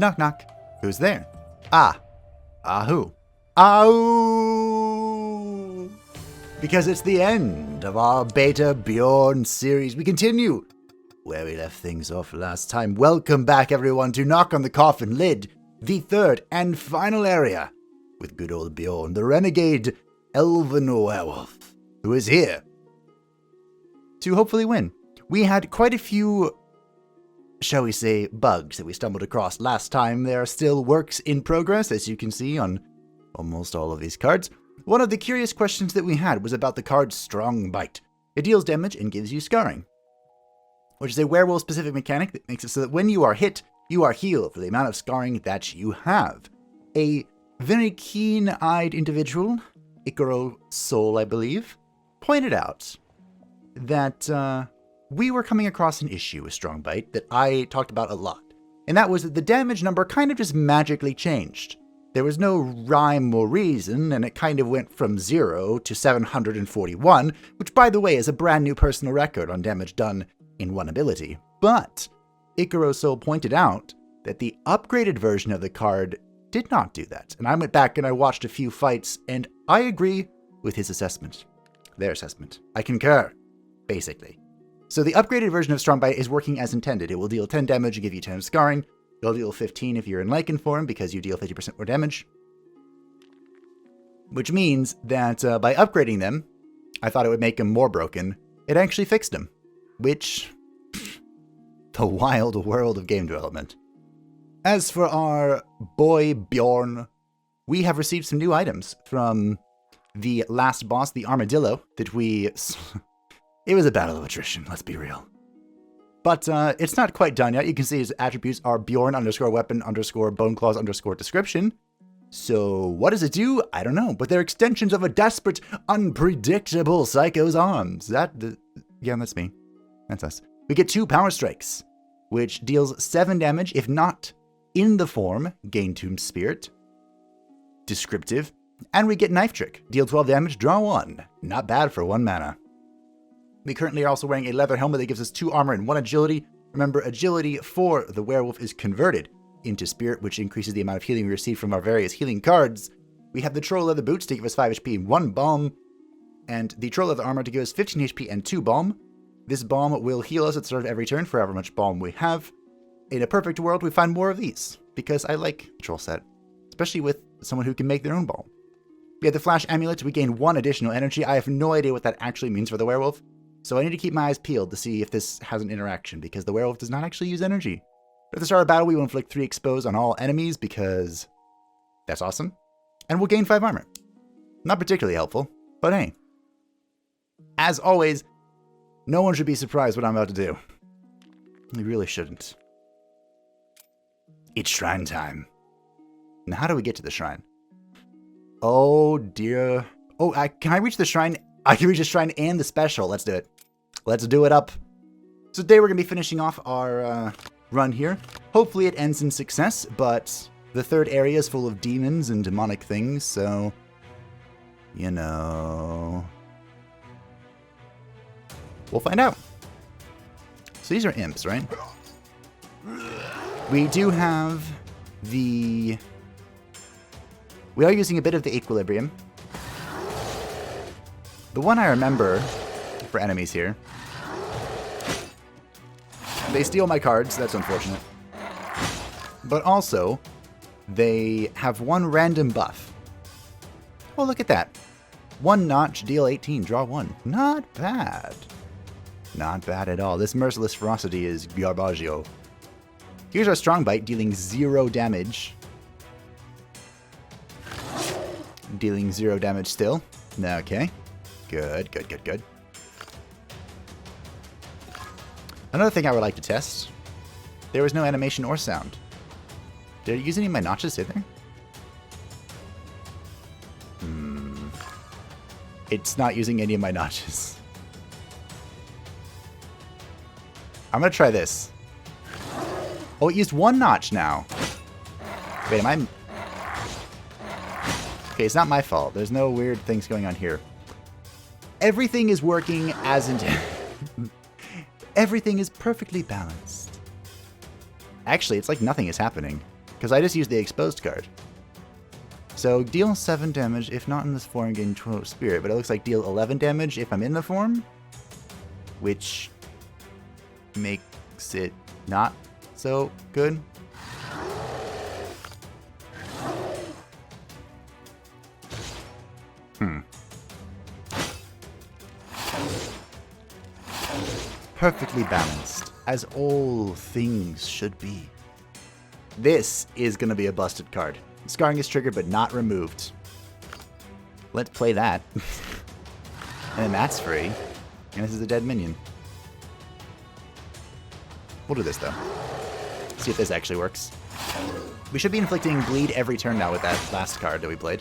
Knock, knock. Who's there? Ah. Who? Ahoo! Because it's the end of our Beta Bjorn series. We continue where we left things off last time. Welcome back, everyone, to Knock on the Coffin Lid, the third and final area, with good old Bjorn, the renegade elven werewolf, who is here to hopefully win. We had quite a few, shall we say, bugs that we stumbled across last time. There are still works in progress, as you can see on almost all of these cards. One of the curious questions that we had was about the card Strong Bite. It deals damage and gives you scarring, which is a werewolf-specific mechanic that makes it so that when you are hit, you are healed for the amount of scarring that you have. A very keen-eyed individual, Icaro Soul, I believe, pointed out that we were coming across an issue with Strong Bite that I talked about a lot, and that was that the damage number kind of just magically changed. There was no rhyme or reason, and it kind of went from 0 to 741, which, by the way, is a brand new personal record on damage done in one ability. But Icaro Soul pointed out that the upgraded version of the card did not do that, and I went back and I watched a few fights, and I agree with his assessment. Their assessment. I concur, basically. So the upgraded version of Strong Bite is working as intended. It will deal 10 damage and give you 10 scarring. It'll deal 15 if you're in Lichen form, because you deal 50% more damage. Which means that by upgrading them, I thought it would make them more broken. It actually fixed them. Which, the wild world of game development. As for our boy Bjorn, we have received some new items from the last boss, the Armadillo, that we... It was a battle of attrition, let's be real. But it's not quite done yet. You can see his attributes are Bjorn_weapon_boneclaws_description. So what does it do? I don't know. But they're extensions of a desperate, unpredictable psycho's arms. Yeah, that's me. That's us. We get 2 power strikes, which deals 7 damage, if not in the form, gain Tomb Spirit. Descriptive. And we get Knife Trick. Deal 12 damage, draw 1. Not bad for 1 mana. We currently are also wearing a leather helmet that gives us 2 armor and 1 agility. Remember, agility for the werewolf is converted into spirit, which increases the amount of healing we receive from our various healing cards. We have the troll leather boots to give us 5 HP and 1 balm, and the troll leather armor to give us 15 HP and 2 balm. This balm will heal us at the start of every turn for however much balm we have. In a perfect world, we find more of these, because I like the troll set, especially with someone who can make their own balm. We have the flash amulet. We gain 1 additional energy. I have no idea what that actually means for the werewolf. So I need to keep my eyes peeled to see if this has an interaction, because the werewolf does not actually use energy. At the start of battle, we will inflict 3 expose on all enemies, because that's awesome. And we'll gain 5 armor. Not particularly helpful, but hey. As always, no one should be surprised what I'm about to do. We really shouldn't. It's shrine time. Now how do we get to the shrine? Oh dear. Oh, can I reach the shrine? I can reach the shrine and the special. Let's do it. Let's do it up. So today we're going to be finishing off our run here. Hopefully it ends in success, but the third area is full of demons and demonic things, so... You know... We'll find out. So these are imps, right? We do have the... We are using a bit of the equilibrium. The one I remember for enemies here. They steal my cards, that's unfortunate. But also, they have 1 random buff. Oh, look at that. 1 notch, deal 18, draw 1. Not bad. Not bad at all. This merciless ferocity is garbaggio. Here's our Strong Bite, dealing 0 damage. Dealing 0 damage still. Okay. Good, good, good, good. Another thing I would like to test. There was no animation or sound. Did I use any of my notches either? It's not using any of my notches. I'm gonna try this. Oh, it used 1 notch now. Wait, am I... Okay, it's not my fault. There's no weird things going on here. Everything is working as intended. Everything is perfectly balanced. Actually, it's like nothing is happening. because I just used the exposed card. So deal 7 damage if not in this form, gain 12 spirit, but it looks like deal 11 damage if I'm in the form, which makes it not so good. Perfectly balanced, as all things should be. This is going to be a busted card. Scarring is triggered but not removed. Let's play that. And then that's free. And this is a dead minion. We'll do this though. See if this actually works. We should be inflicting bleed every turn now with that last card that we played.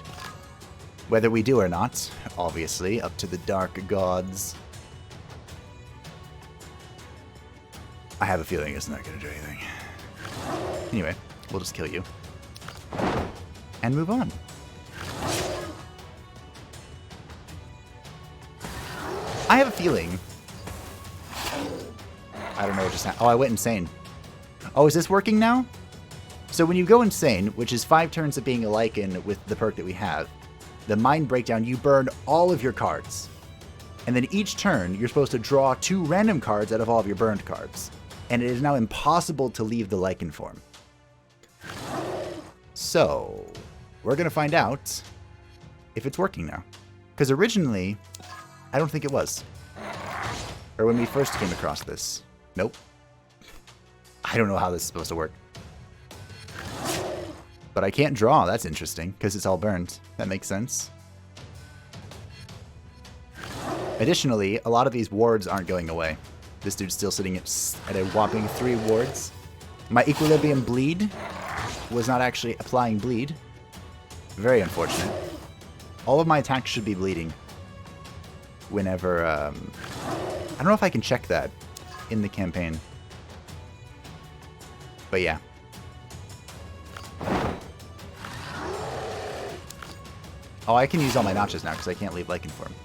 Whether we do or not, obviously, up to the dark gods. I have a feeling it's not going to do anything. Anyway, we'll just kill you. And move on. I have a feeling... I don't know what just happened. Oh, I went insane. Oh, is this working now? So when you go insane, which is 5 turns of being a Lycan with the perk that we have, the Mind Breakdown, you burn all of your cards. And then each turn, you're supposed to draw 2 random cards out of all of your burned cards. And it is now impossible to leave the Lycan form. So, we're going to find out if it's working now. Because originally, I don't think it was. Or when we first came across this. Nope. I don't know how this is supposed to work. But I can't draw. That's interesting, because it's all burned. That makes sense. Additionally, a lot of these wards aren't going away. This dude's still sitting at a whopping 3 wards. My Equilibrium Bleed was not actually applying bleed. Very unfortunate. All of my attacks should be bleeding. Whenever, I don't know if I can check that in the campaign. But yeah. Oh, I can use all my notches now because I can't leave Lycan form.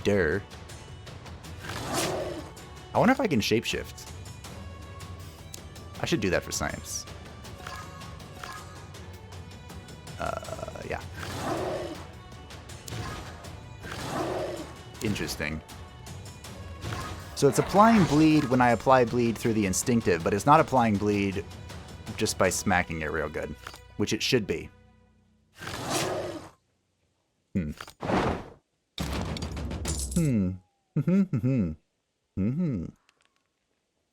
Durr. I wonder if I can shapeshift. I should do that for science. Yeah. Interesting. So it's applying bleed when I apply bleed through the instinctive, but it's not applying bleed just by smacking it real good, which it should be. Can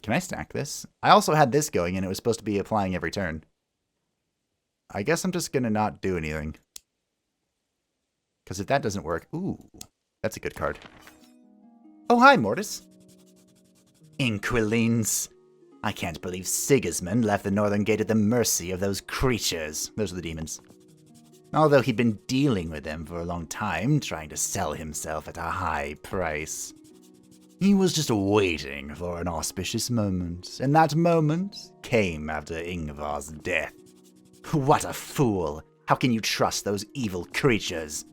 I stack this? I also had this going, and it was supposed to be applying every turn. I guess I'm just gonna not do anything. Because if that doesn't work... Ooh, that's a good card. Oh, hi, Mortis. Inquilines. I can't believe Sigismund left the Northern Gate at the mercy of those creatures. Those are the demons. Although he'd been dealing with them for a long time, trying to sell himself at a high price. He was just waiting for an auspicious moment, and that moment came after Ingvar's death. What a fool! How can you trust those evil creatures?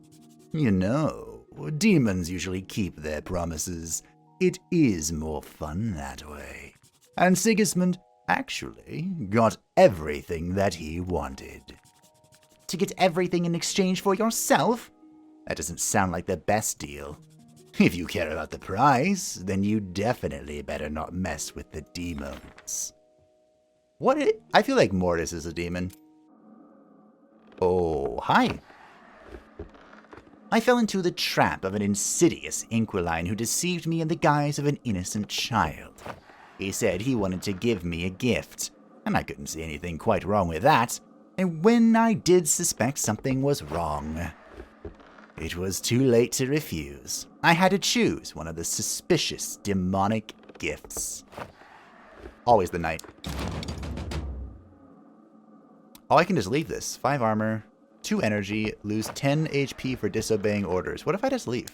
You know, demons usually keep their promises. It is more fun that way. And Sigismund actually got everything that he wanted. To get everything in exchange for yourself? That doesn't sound like the best deal. If you care about the price, then you definitely better not mess with the demons. I feel like Mortis is a demon. Oh, hi. I fell into the trap of an insidious Inquiline who deceived me in the guise of an innocent child. He said he wanted to give me a gift, and I couldn't see anything quite wrong with that. And when I did suspect something was wrong, it was too late to refuse. I had to choose one of the suspicious demonic gifts. Always the knight. Oh, I can just leave this. 5 armor, 2 energy, lose 10 HP for disobeying orders. What if I just leave?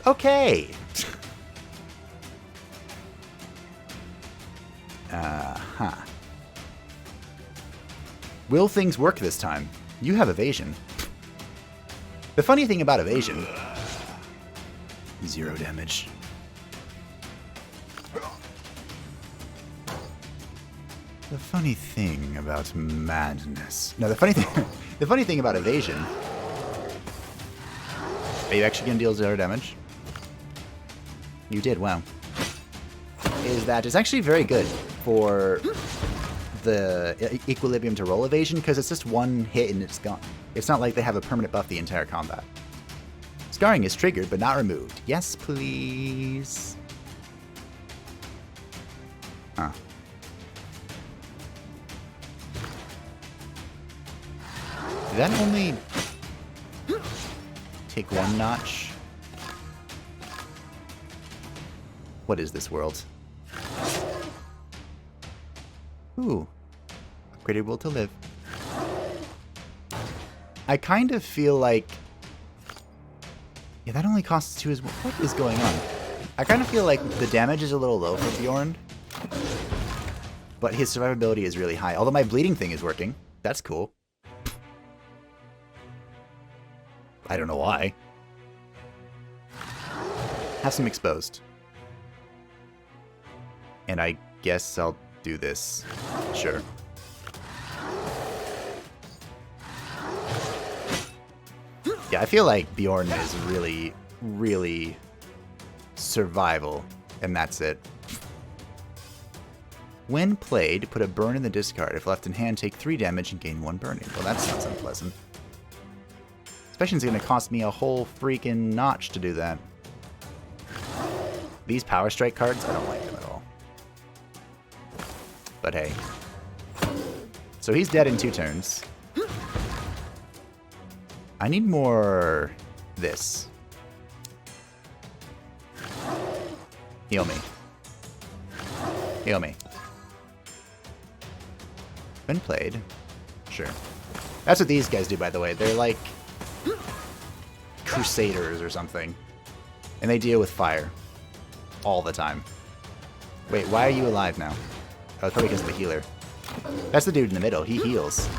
Okay. Will things work this time? You have evasion. The funny thing about evasion... 0 damage. The funny thing about madness. No, the funny thing the funny thing about evasion. Are you actually gonna deal 0 damage? You did, wow. Is that it's actually very good for the equilibrium to roll evasion, because it's just one hit and it's gone. It's not like they have a permanent buff the entire combat. Scarring is triggered but not removed. Yes, please. Huh. Did that only take 1 notch? What is this world? Ooh. Upgraded will to live. I kind of feel like... Yeah, that only costs 2 as well. What is going on? I kind of feel like the damage is a little low for Bjorn. But his survivability is really high. Although my bleeding thing is working. That's cool. I don't know why. Have some exposed. And I guess I'll do this. Sure. Yeah, I feel like Bjorn is really, really survival, and that's it. When played, put a burn in the discard. If left in hand, take 3 damage and gain 1 burning. Well, that sounds unpleasant. Especially it's going to cost me a whole freaking notch to do that. These Power Strike cards, I don't like them at all. But hey. So he's dead in 2 turns. I need more... this. Heal me. Heal me. When played. Sure. That's what these guys do, by the way. They're like... Crusaders or something. And they deal with fire. All the time. Wait, why are you alive now? Oh, it's probably because of the healer. That's the dude in the middle. He heals.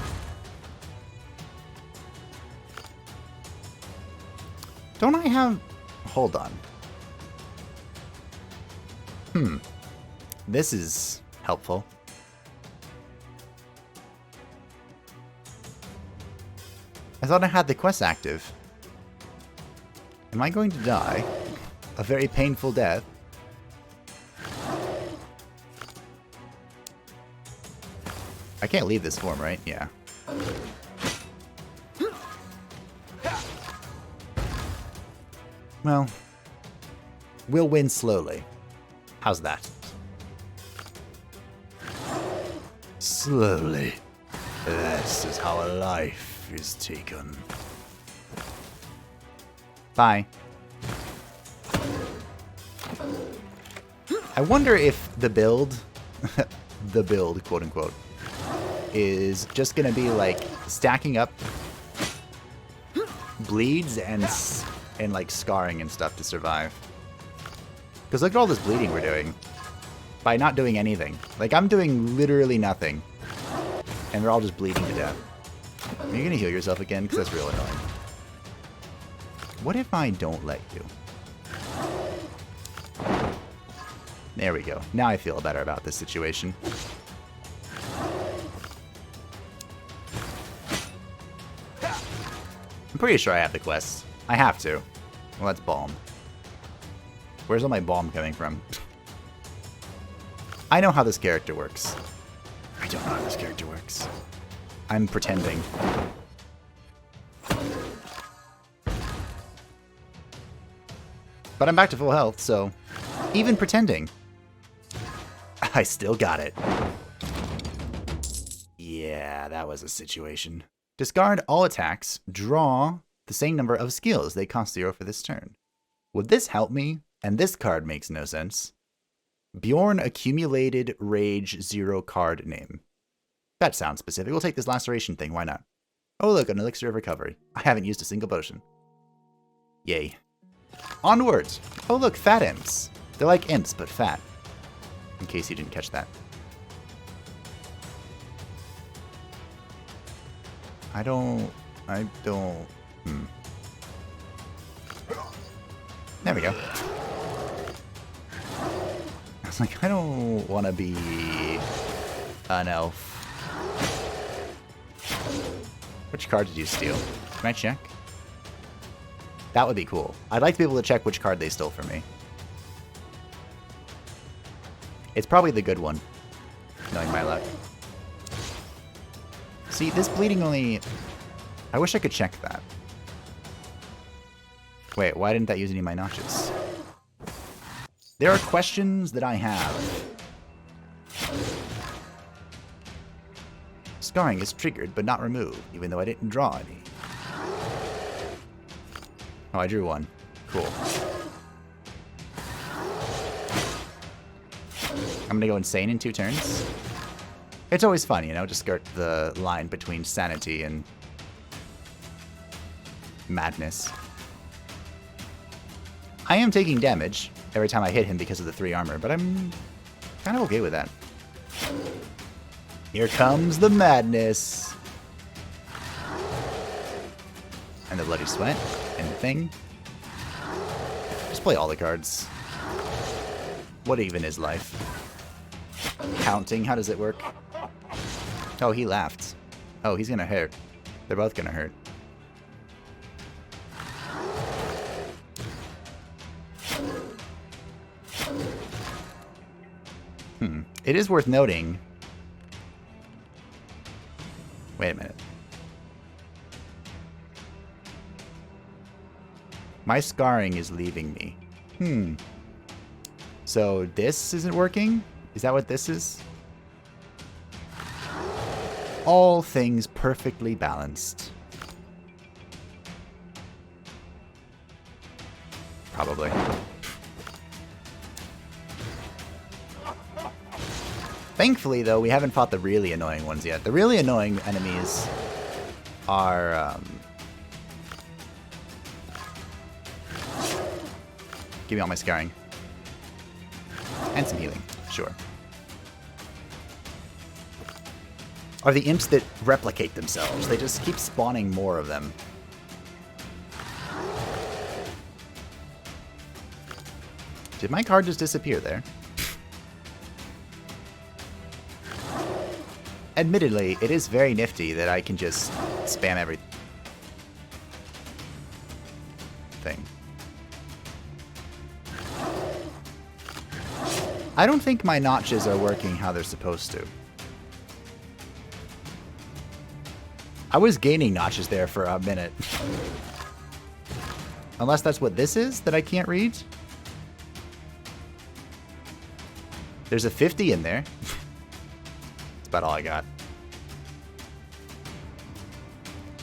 Don't I have... Hold on. This is helpful. I thought I had the quest active. Am I going to die? A very painful death. I can't leave this form, right? Yeah. Well, we'll win slowly. How's that? Slowly. This is how a life is taken. Bye. I wonder if the build, the build, quote unquote, is just gonna be like stacking up bleeds and like scarring and stuff to survive. Because look at all this bleeding we're doing by not doing anything. Like I'm doing literally nothing, and we're all just bleeding to death. Are you gonna heal yourself again? Because that's real annoying. What if I don't let you? There we go. Now I feel better about this situation. I'm pretty sure I have the quest. I have to. Well, that's balm. Where's all my balm coming from? I know how this character works. I don't know how this character works. I'm pretending. But I'm back to full health, so even pretending, I still got it. Yeah, that was a situation. Discard all attacks, draw the same number of skills. They cost 0 for this turn. Would this help me? And this card makes no sense. Bjorn accumulated rage 0 card name. That sounds specific. We'll take this laceration thing, why not? Oh look, an elixir of recovery. I haven't used a single potion. Yay. Onwards! Oh look, fat imps. They're like imps, but fat. In case you didn't catch that. I don't... There we go. I was like, I don't want to be An elf. Which card did you steal? Can I check? That would be cool. I'd like to be able to check which card they stole from me. It's probably the good one, knowing my luck. See, this bleeding only... I wish I could check that. Wait, why didn't that use any of my notches? There are questions that I have. Scarring is triggered, but not removed, even though I didn't draw any. Oh, I drew one. Cool. I'm gonna go insane in 2 turns. It's always fun, you know, to skirt the line between sanity and madness. I am taking damage every time I hit him because of the 3 armor, but I'm kind of okay with that. Here comes the madness. And the bloody sweat. And the thing. Just play all the cards. What even is life? Counting, how does it work? Oh, he laughed. Oh, he's gonna hurt. They're both gonna hurt. It is worth noting. Wait a minute. My scarring is leaving me. So this isn't working? Is that what this is? All things perfectly balanced. Probably. Thankfully, though, we haven't fought the really annoying ones yet. The really annoying enemies are... Give me all my scarring. And some healing, sure. Are the imps that replicate themselves. They just keep spawning more of them. Did my card just disappear there? Admittedly, it is very nifty that I can just spam everything. I don't think my notches are working how they're supposed to. I was gaining notches there for a minute. Unless that's what this is that I can't read. There's a 50 in there. That's about all I got.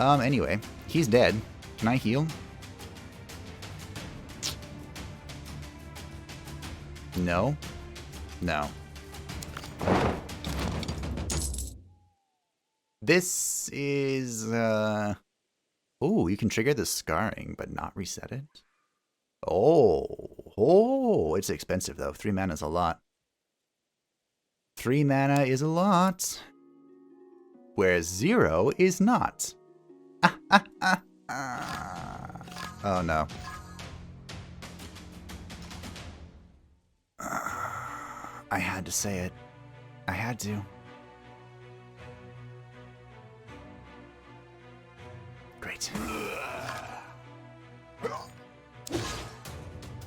Anyway, he's dead. Can I heal? No. No. This is, ooh, you can trigger the scarring, but not reset it? Oh, it's expensive, though. 3 mana is a lot. 3 mana is a lot. Whereas 0 is not. Oh, no. I had to say it. I had to. Great.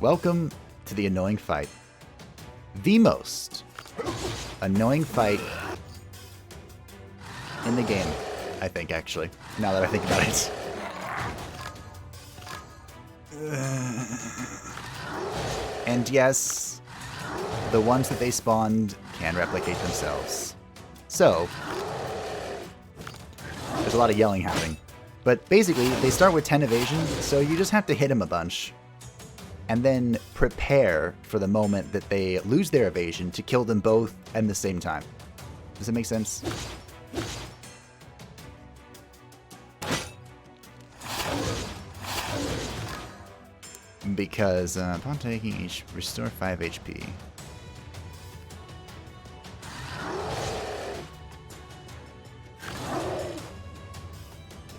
Welcome to the annoying fight. The most annoying fight in the game, I think, actually, now that I think about it. And yes, the ones that they spawned can replicate themselves. So, there's a lot of yelling happening. But basically, they start with 10 evasion, so you just have to hit them a bunch. And then prepare for the moment that they lose their evasion to kill them both at the same time. Does it make sense? Because upon taking each, restore 5 HP.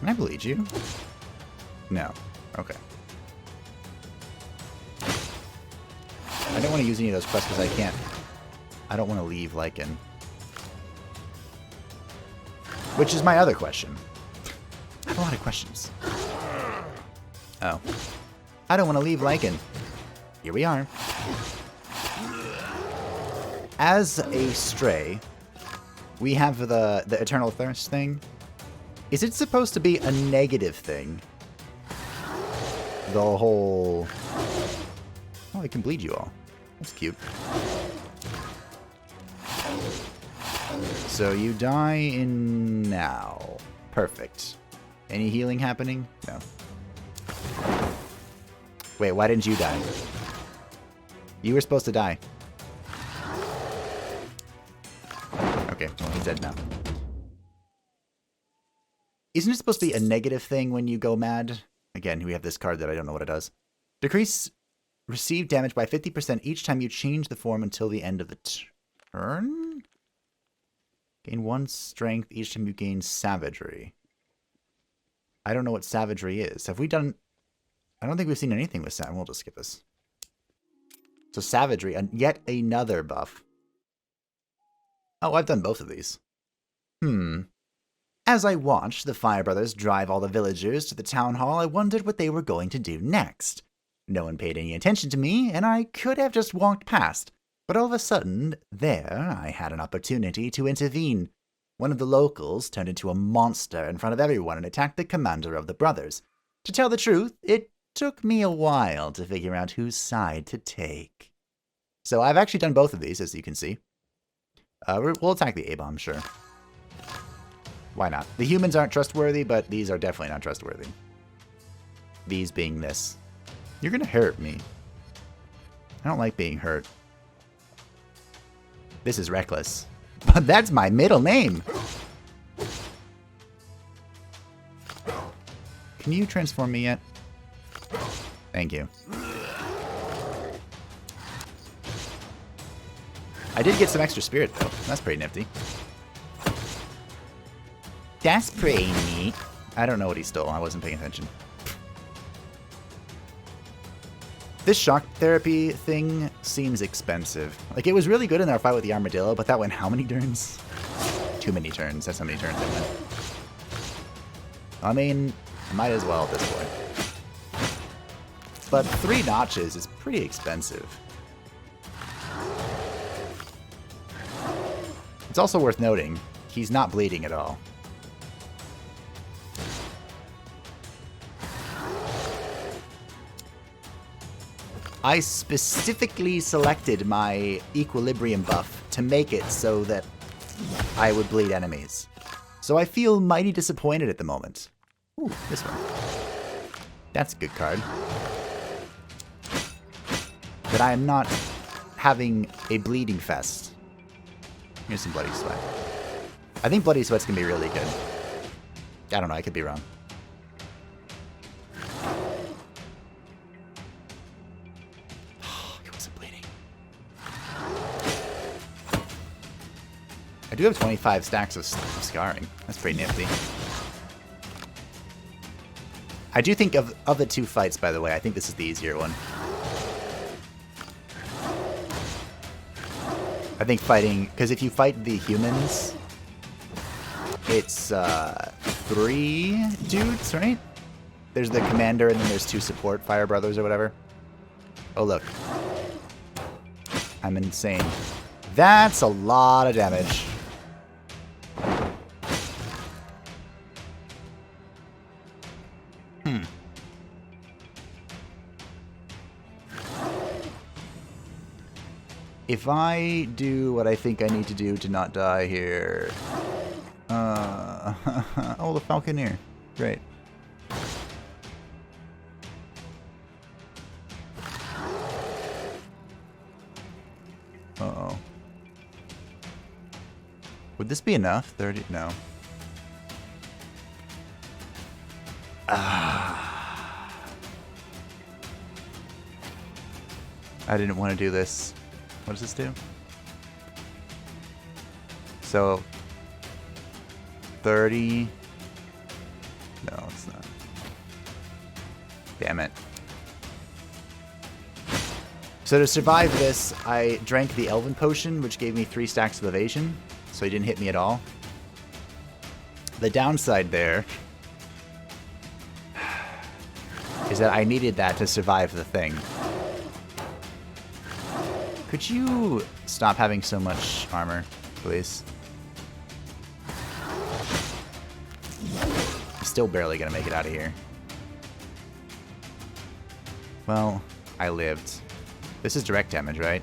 Can I bleed you? No. Okay. I don't want to use any of those quests because I can't. I don't want to leave Lycan. Which is my other question. I have a lot of questions. Oh. I don't want to leave Lycan. Here we are. As a stray, we have the Eternal Thirst thing. Is it supposed to be a negative thing? The whole... Oh, it can bleed you all. That's cute. So you die in now. Perfect. Any healing happening? No. Wait, why didn't you die? You were supposed to die. Okay, well, he's dead now. Isn't it supposed to be a negative thing when you go mad? Again, we have this card that I don't know what it does. Decrease received damage by 50% each time you change the form until the end of the turn? Gain 1 strength each time you gain savagery. I don't know what savagery is. Have we done... I don't think we've seen anything with savagery. We'll just skip this. So savagery, and yet another buff. Oh, I've done both of these. As I watched the Fire Brothers drive all the villagers to the town hall, I wondered what they were going to do next. No one paid any attention to me, and I could have just walked past. But all of a sudden, there, I had an opportunity to intervene. One of the locals turned into a monster in front of everyone and attacked the commander of the brothers. To tell the truth, it took me a while to figure out whose side to take. So I've actually done both of these, as you can see. We'll attack the A-bomb, sure. Why not? The humans aren't trustworthy, but these are definitely not trustworthy. These being this. You're gonna hurt me. I don't like being hurt. This is reckless. But that's my middle name! Can you transform me yet? Thank you. I did get some extra spirit, though. That's pretty nifty. That's pretty neat. I don't know what he stole. I wasn't paying attention. This shock therapy thing seems expensive. Like, it was really good in our fight with the armadillo, but that went how many turns? Too many turns. That's how many turns it went. I mean, might as well at this point. But 3 notches is pretty expensive. It's also worth noting, he's not bleeding at all. I specifically selected my equilibrium buff to make it so that I would bleed enemies. So I feel mighty disappointed at the moment. Ooh, this one. That's a good card. That I am not having a bleeding fest. Here's some Bloody Sweat. I think Bloody Sweat's gonna be really good. I don't know, I could be wrong. He wasn't bleeding. I do have 25 stacks of scarring. That's pretty nifty. I do think of the 2 fights, by the way, I think this is the easier one. I think fighting, because if you fight the humans, it's 3 dudes, right? There's the commander and then there's 2 support fire brothers or whatever. Oh, look. I'm insane. That's a lot of damage. If I do what I think I need to do to not die here... oh, the Falconeer. Great. Uh-oh. Would this be enough? 30? No. I didn't want to do this. What does this do? So, 30. No, it's not. Damn it. So to survive this, I drank the Elven Potion, which gave me 3 stacks of evasion, so he didn't hit me at all. The downside there is that I needed that to survive the thing. Could you stop having so much armor, please? I'm still barely gonna make it out of here. Well, I lived. This is direct damage, right?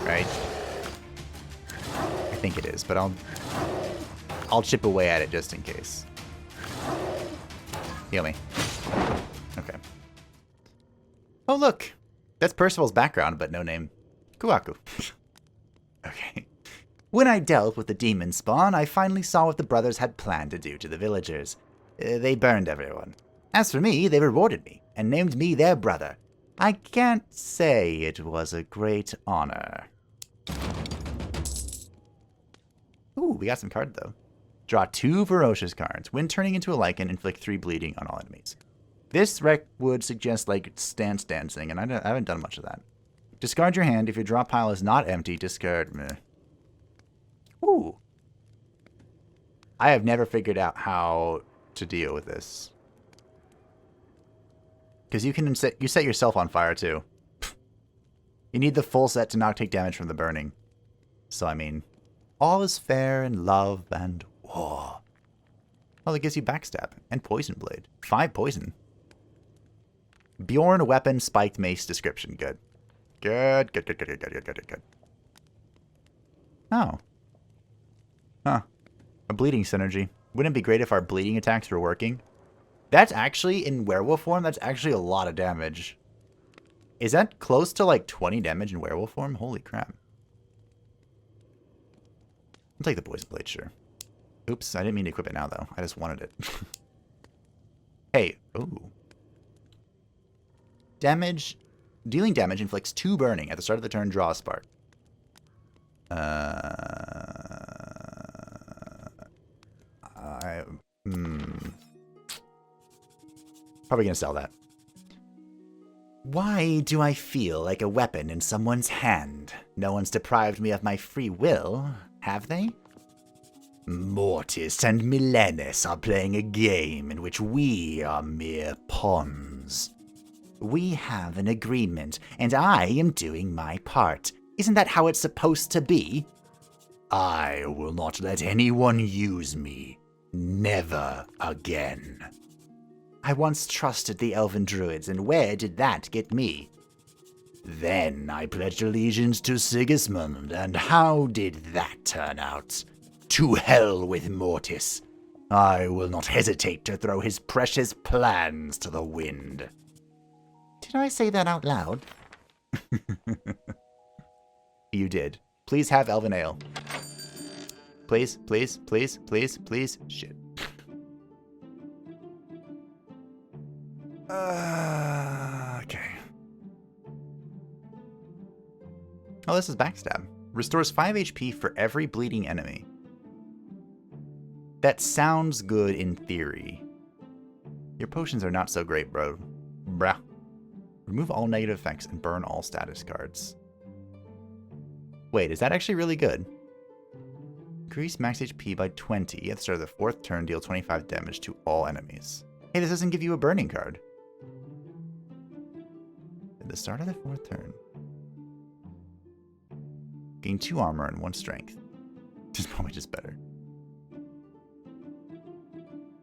Right? I think it is, but I'll chip away at it just in case. Heal me. Okay. Oh, look! That's Percival's background, but no name. Kuaku. Okay. When I dealt with the demon spawn, I finally saw what the brothers had planned to do to the villagers. They burned everyone. As for me, they rewarded me and named me their brother. I can't say it was a great honor. Ooh, we got some cards, though. Draw 2 ferocious cards. When turning into a lichen, inflict 3 bleeding on all enemies. This rec would suggest, like, stance dancing, and I haven't done much of that. Discard your hand. If your draw pile is not empty, discard... Meh. Ooh. I have never figured out how to deal with this. Because you can set yourself on fire, too. You need the full set to not take damage from the burning. So, I mean, all is fair in love and war. Oh, that gives you backstab and poison blade. 5 poison. Bjorn, weapon, spiked mace, description. Good. Good. Oh. Huh. A bleeding synergy. Wouldn't it be great if our bleeding attacks were working? That's actually, in werewolf form, that's actually a lot of damage. Is that close to like 20 damage in werewolf form? Holy crap. I'll take the poison blade, sure. Oops, I didn't mean to equip it now, though. I just wanted it. Hey, ooh. Damage. Dealing damage inflicts 2 burning. At the start of the turn, draw a spark. Probably gonna sell that. Why do I feel like a weapon in someone's hand? No one's deprived me of my free will, have they? Mortis and Milenis are playing a game in which we are mere pawns. We have an agreement, and I am doing my part. Isn't that how it's supposed to be? I will not let anyone use me. Never again. I once trusted the elven druids, and where did that get me? Then I pledged allegiance to Sigismund, and how did that turn out? To hell with Mortis. I will not hesitate to throw his precious plans to the wind. Did I say that out loud? You did. Please have elven ale. Please, please, please, please, please. Shit. Okay. Oh, this is backstab. Restores 5 HP for every bleeding enemy. That sounds good in theory. Your potions are not so great, bro. Bruh. Remove all negative effects and burn all status cards. Wait, is that actually really good? Increase max HP by 20. At the start of the 4th turn, deal 25 damage to all enemies. Hey, this doesn't give you a burning card. At the start of the 4th turn. Gain 2 armor and 1 strength. This is probably just better.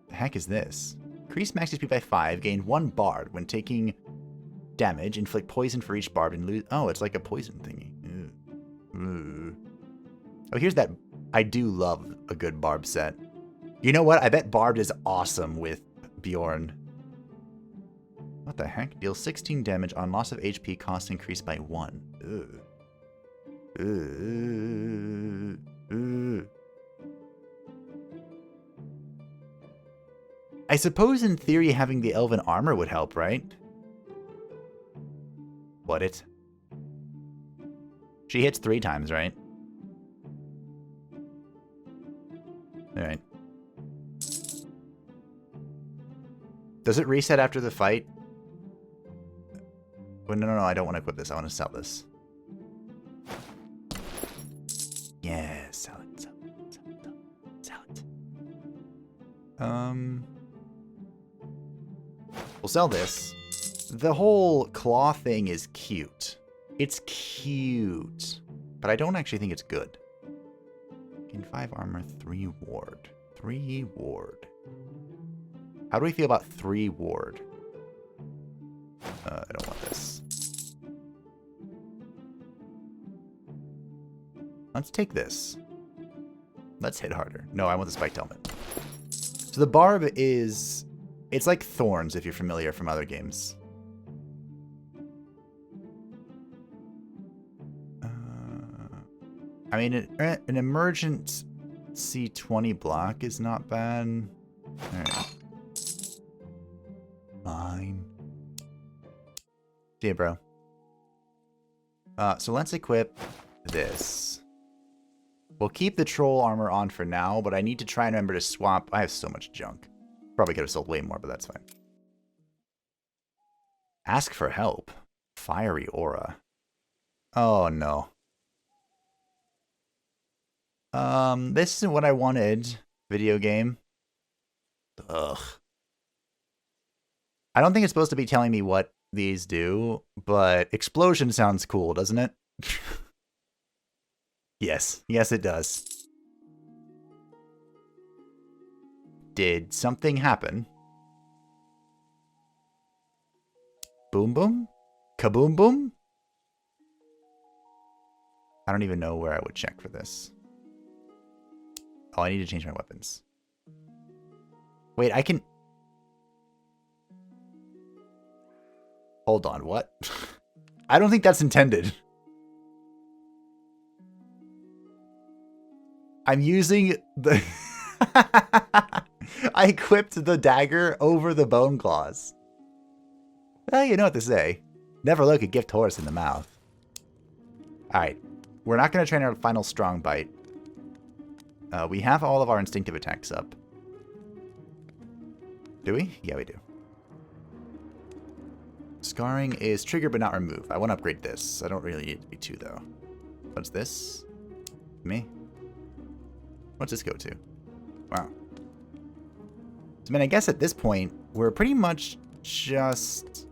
The heck is this? Increase max HP by 5. Gain 1 bard when taking damage. Inflict poison for each barb and lose... Oh, it's like a poison thingy. Ooh. Oh, here's that... I do love a good barb set. You know what? I bet barbed is awesome with Bjorn. What the heck? Deal 16 damage on loss of HP, cost increased by 1. I suppose in theory having the elven armor would help, right? What it? She hits 3 times, right? Alright. Does it reset after the fight? Well, no, I don't want to equip this. I want to sell this. Yeah, sell it. We'll sell this. The whole claw thing is cute. It's cute. But I don't actually think it's good. Gain 5 armor, 3 ward. 3 ward. How do we feel about 3 ward? I don't want this. Let's take this. Let's hit harder. No, I want the spiked helmet. So the barb is... It's like thorns, if you're familiar from other games. I mean, an emergent C20 block is not bad. Alright. Fine. See ya, bro. So let's equip this. We'll keep the troll armor on for now, but I need to try and remember to swap. I have so much junk. Probably could have sold way more, but that's fine. Ask for help. Fiery aura. Oh, no. This isn't what I wanted. Video game. Ugh. I don't think it's supposed to be telling me what these do, but explosion sounds cool, doesn't it? Yes. Yes, it does. Did something happen? Boom boom? Kaboom boom? I don't even know where I would check for this. Oh, I need to change my weapons. Wait, I can... Hold on, what? I don't think that's intended. I'm using the... I equipped the dagger over the bone claws. Well, you know what to say. Never look a gift horse in the mouth. Alright. We're not going to train our final strong bite. We have all of our instinctive attacks up. Do we? Yeah, we do. Scarring is trigger but not remove. I want to upgrade this. I don't really need it to be 2, though. What's this? Me? What's this go to? Wow. So, I mean, I guess at this point, we're pretty much just...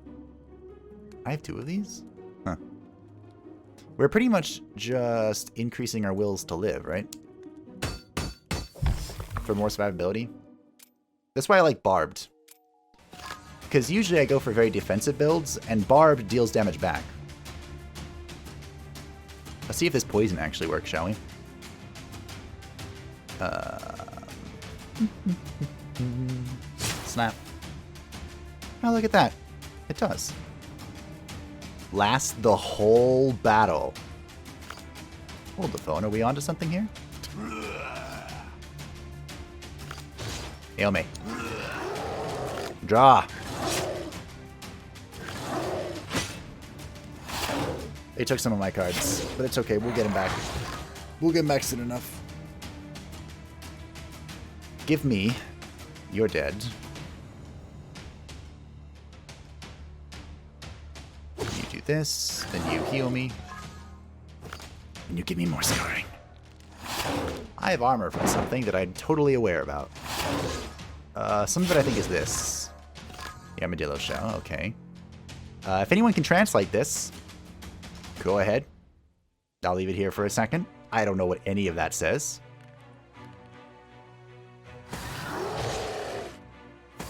I have 2 of these? Huh. We're pretty much just increasing our wills to live, right? For more survivability. That's why I like barbed. Because usually I go for very defensive builds, and barbed deals damage back. Let's see if this poison actually works, shall we? Snap. Oh, look at that. It does. Last the whole battle. Hold the phone. Are we onto something here? Hail me. Draw. They took some of my cards, but it's okay. We'll get them back. We'll get them back soon enough. Give me. You're dead. You do this, then you heal me. And you give me more scarring. I have armor from something that I'm totally aware about. Some of it I think is this. The armadillo shell, okay. If anyone can translate this, go ahead. I'll leave it here for a second. I don't know what any of that says.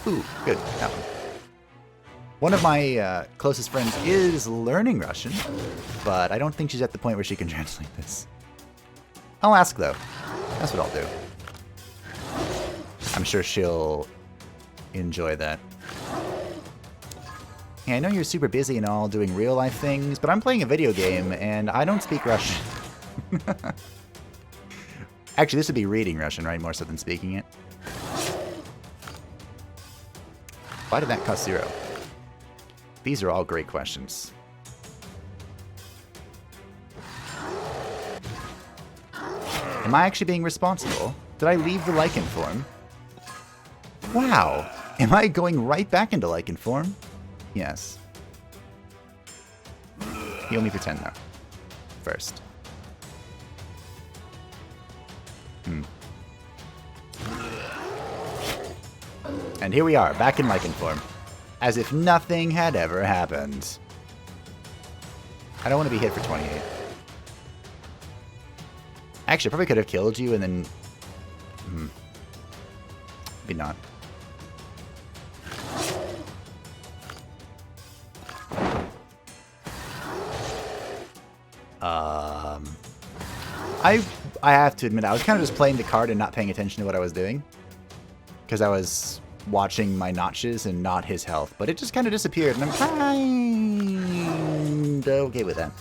Ooh, good. That one. One of my closest friends is learning Russian, but I don't think she's at the point where she can translate this. I'll ask, though. That's what I'll do. I'm sure she'll enjoy that. Yeah, I know you're super busy and all doing real-life things, but I'm playing a video game, and I don't speak Russian. Actually, this would be reading Russian, right? More so than speaking it. Why did that cost 0? These are all great questions. Am I actually being responsible? Did I leave the lichen form? Wow. Am I going right back into lichen form? Yes. Heal me for 10 though. First. And here we are, back in lichen form. As if nothing had ever happened. I don't want to be hit for 28. Actually, I probably could have killed you and then... Maybe not. I have to admit, I was kind of just playing the card and not paying attention to what I was doing. Because I was watching my notches and not his health. But it just kind of disappeared, and I'm kind of okay with that.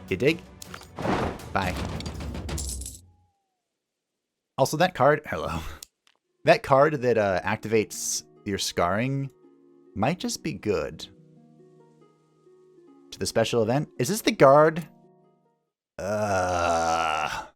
You dig? Bye. Also, that card... Hello. That card that activates your scarring might just be good. To the special event? Is this the guard? I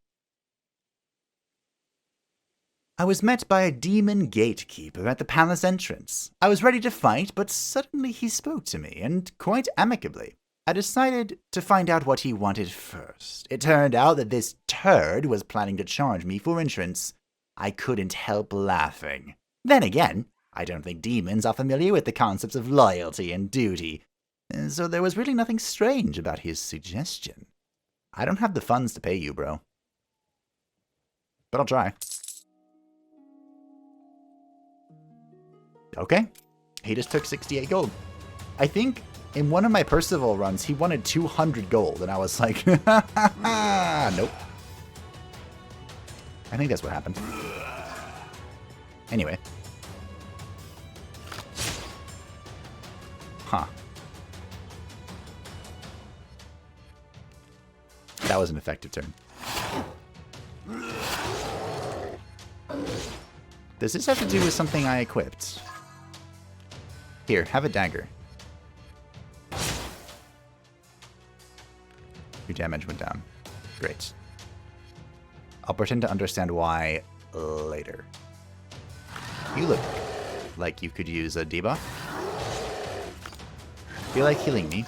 was met by a demon gatekeeper at the palace entrance. I was ready to fight, but suddenly he spoke to me, and quite amicably. I decided to find out what he wanted first. It turned out that this turd was planning to charge me for entrance. I couldn't help laughing. Then again, I don't think demons are familiar with the concepts of loyalty and duty, so there was really nothing strange about his suggestion. I don't have the funds to pay you, bro. But I'll try. Okay. He just took 68 gold. I think in one of my Percival runs, he wanted 200 gold, and I was like, nope. I think that's what happened. Anyway. Huh. That was an effective turn. Does this have to do with something I equipped? Here, have a dagger. Your damage went down. Great. I'll pretend to understand why later. You look like you could use a debuff. Feel like healing me.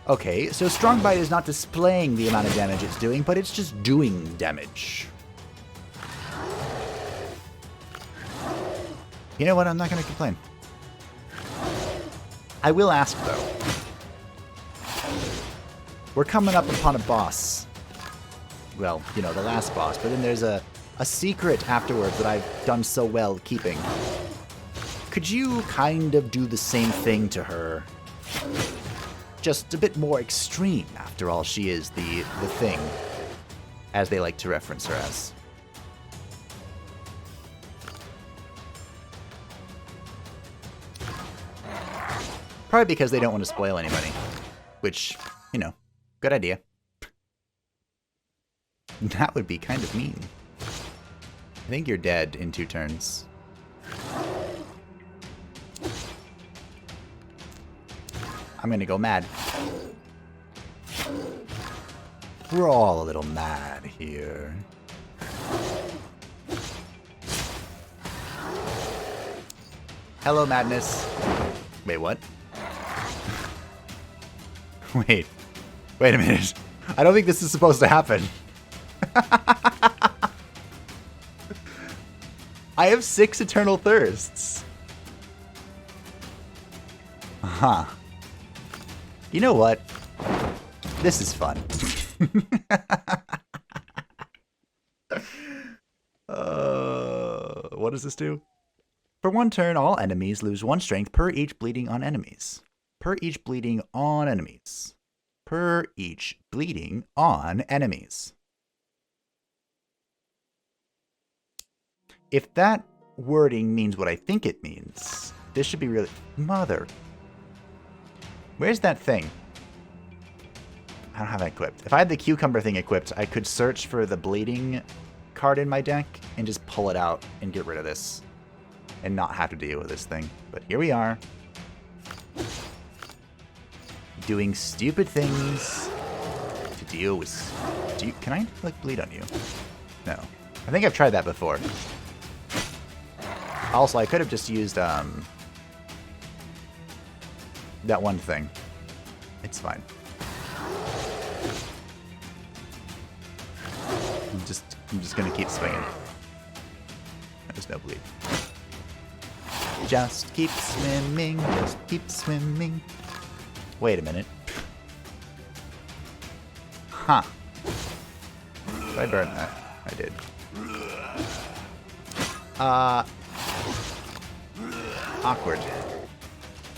Okay, so Strong Bite is not displaying the amount of damage it's doing, but it's just doing damage. You know what? I'm not going to complain. I will ask, though. We're coming up upon a boss. Well, you know, the last boss, but then there's a secret afterwards that I've done so well keeping. Could you kind of do the same thing to her? Just a bit more extreme. After all, she is the thing, as they like to reference her as. Probably because they don't want to spoil anybody. Which, you know, good idea. That would be kind of mean. I think you're dead in 2 turns. I'm gonna go mad. We're all a little mad here. Hello, madness. Wait, what? Wait a minute. I don't think this is supposed to happen. I have 6 Eternal Thirsts. Huh. You know what? This is fun. What does this do? For 1 turn, all enemies lose 1 strength per each bleeding on enemies. Per each bleeding on enemies. Per each bleeding on enemies. If that wording means what I think it means, this should be really... Mother... Where's that thing? I don't have it equipped. If I had the cucumber thing equipped, I could search for the bleeding card in my deck and just pull it out and get rid of this. And not have to deal with this thing. But here we are. Doing stupid things to deal with... Can I, like, bleed on you? No. I think I've tried that before. Also, I could have just used, that one thing. It's fine. I'm just gonna keep swinging. There's no bleed. Just keep swimming, just keep swimming. Wait a minute. Huh. Did I burn that? I did. Awkward.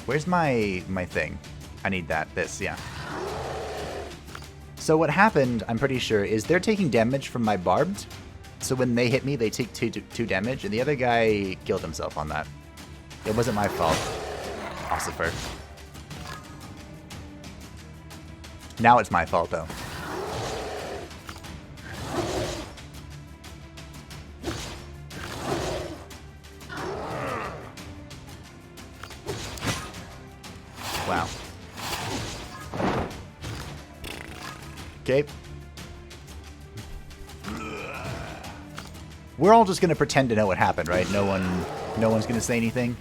Where's my thing? I need that. This, yeah. So what happened, I'm pretty sure, is they're taking damage from my barbed. So when they hit me, they take two damage, and the other guy killed himself on that. It wasn't my fault. Ossifer. Now it's my fault, though. Wow. Okay. We're all just gonna pretend to know what happened, right? No one's gonna say anything.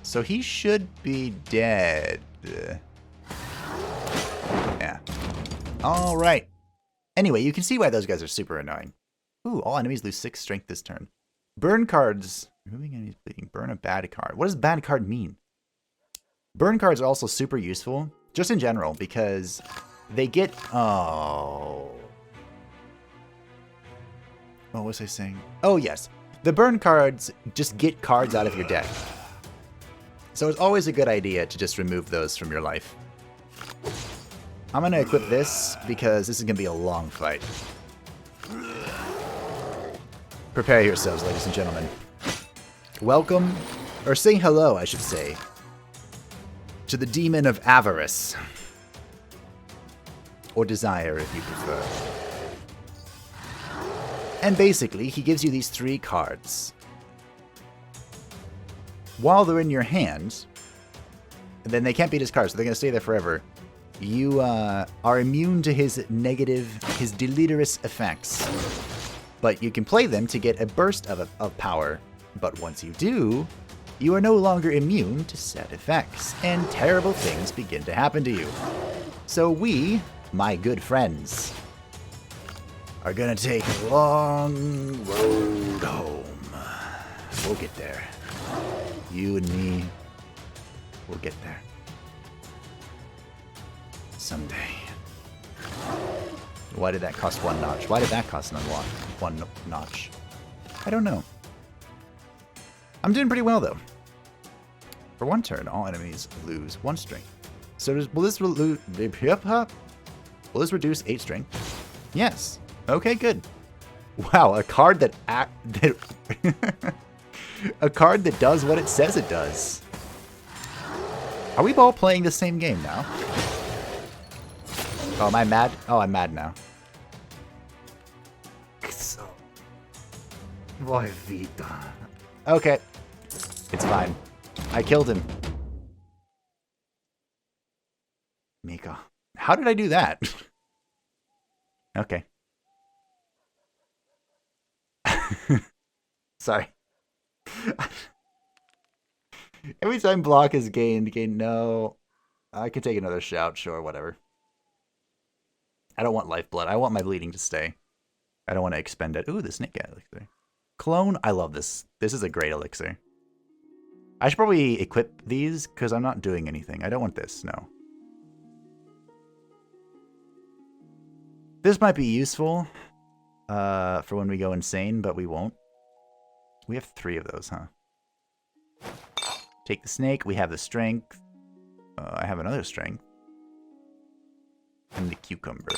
So he should be dead. Yeah. All right. Anyway, you can see why those guys are super annoying. Ooh, all enemies lose 6 strength this turn. Burn cards. Removing enemies bleeding. Burn a bad card. What does bad card mean? Burn cards are also super useful, just in general, because they get... Oh. What was I saying? Oh, yes. The burn cards just get cards out of your deck. So it's always a good idea to just remove those from your life. I'm going to equip this because this is going to be a long fight. Prepare yourselves, ladies and gentlemen. Welcome, or say hello, I should say, to the demon of avarice. Or desire, if you prefer. And basically, he gives you these 3 cards. While they're in your hands, then they can't be discarded, so they're going to stay there forever. You are immune to his deleterious effects. But you can play them to get a burst of power. But once you do, you are no longer immune to said effects, and terrible things begin to happen to you. So we, my good friends, are gonna take a long road home. We'll get there. You and me, we'll get there. Someday. Why did that cost 1 notch? Why did that cost one notch? I don't know. I'm doing pretty well, though. For 1 turn, all enemies lose 1 strength. So will this reduce 8 strength? Yes. Okay, good. Wow, a card that a card that does what it says it does. Are we all playing the same game now? Oh, am I mad? Oh, I'm mad now. Okay. It's fine. I killed him. Mika. How did I do that? Okay. Sorry. Every time block is gained, no. I could take another shout, sure, whatever. I don't want lifeblood. I want my bleeding to stay. I don't want to expend it. Ooh, the snake elixir. Clone, I love this. This is a great elixir. I should probably equip these, because I'm not doing anything. I don't want this, no. This might be useful for when we go insane, but we won't. We have 3 of those, huh? Take the snake. We have the strength. I have another strength. And the cucumber.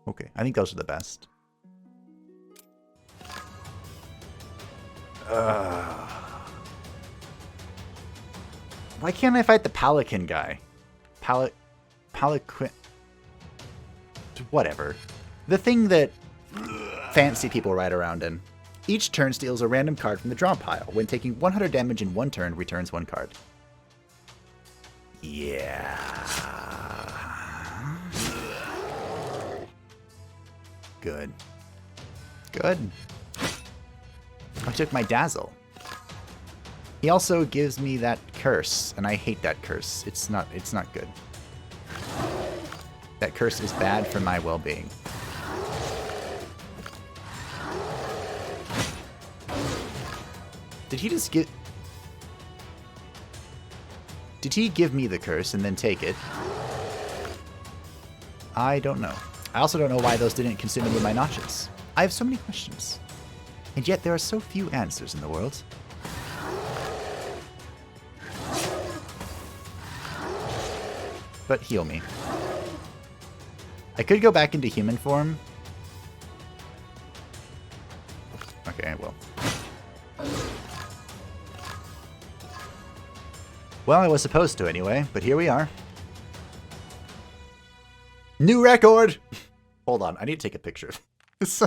Okay, I think those are the best. Why can't I fight the Pelican guy? Pelican... Whatever. The thing that fancy people ride around in. Each turn steals a random card from the draw pile. When taking 100 damage in 1 turn, returns 1 card. Yeah. Good. Good. I took my dazzle. He also gives me that curse, and I hate that curse. It's not good. That curse is bad for my well-being. Did he just get... Did he give me the curse and then take it? I don't know. I also don't know why those didn't consume any of my notches. I have so many questions. And yet there are so few answers in the world. But heal me. I could go back into human form. Okay, I will. Well, I was supposed to anyway, but here we are. New record! Hold on, I need to take a picture of this.